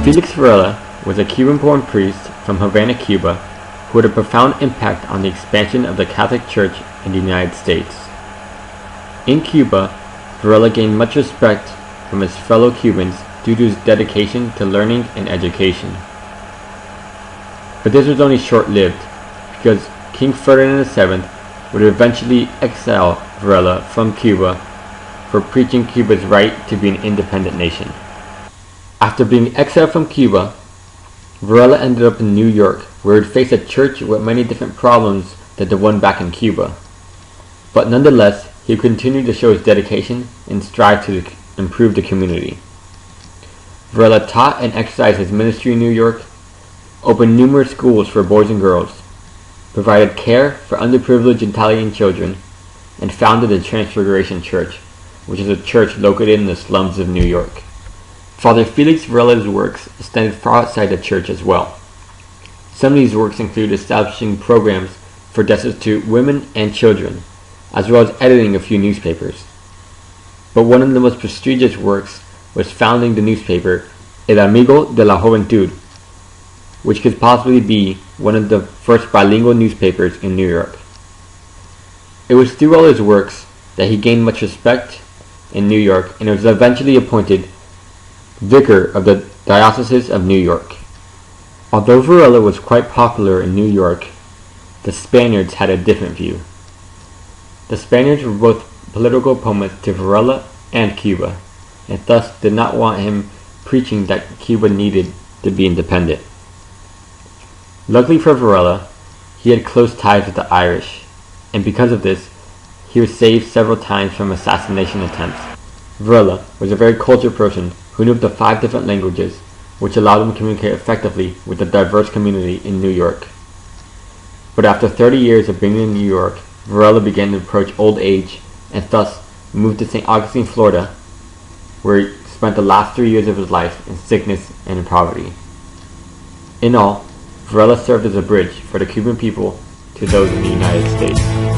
Felix Varela was a Cuban-born priest from Havana, Cuba, who had a profound impact on the expansion of the Catholic Church in the United States. In Cuba, Varela gained much respect from his fellow Cubans due to his dedication to learning and education. But this was only short-lived, because King Ferdinand VII would eventually exile Varela from Cuba for preaching Cuba's right to be an independent nation. After being exiled from Cuba, Varela ended up in New York, where he would face a church with many different problems than the one back in Cuba. But nonetheless, he continued to show his dedication and strive to improve the community. Varela taught and exercised his ministry in New York, opened numerous schools for boys and girls, provided care for underprivileged Italian children, and founded the Transfiguration Church, which is a church located in the slums of New York. Father Felix Varela's works extended far outside the church as well. Some of these works include establishing programs for destitute women and children, as well as editing a few newspapers. But one of the most prestigious works was founding the newspaper El Amigo de la Juventud, which could possibly be one of the first bilingual newspapers in New York. It was through all his works that he gained much respect in New York and was eventually appointed vicar of the Diocese of New York. Although Varela was quite popular in New York, the Spaniards had a different view. The Spaniards were both political opponents to Varela and Cuba, and thus did not want him preaching that Cuba needed to be independent. Luckily for Varela, he had close ties with the Irish, and because of this, he was saved several times from assassination attempts. Varela was a very cultured person who knew up to 5 different languages, which allowed him to communicate effectively with the diverse community in New York. But after 30 years of being in New York, Varela began to approach old age and thus moved to St. Augustine, Florida, where he spent the last 3 years of his life in sickness and in poverty. In all, Varela served as a bridge for the Cuban people to those in the United States.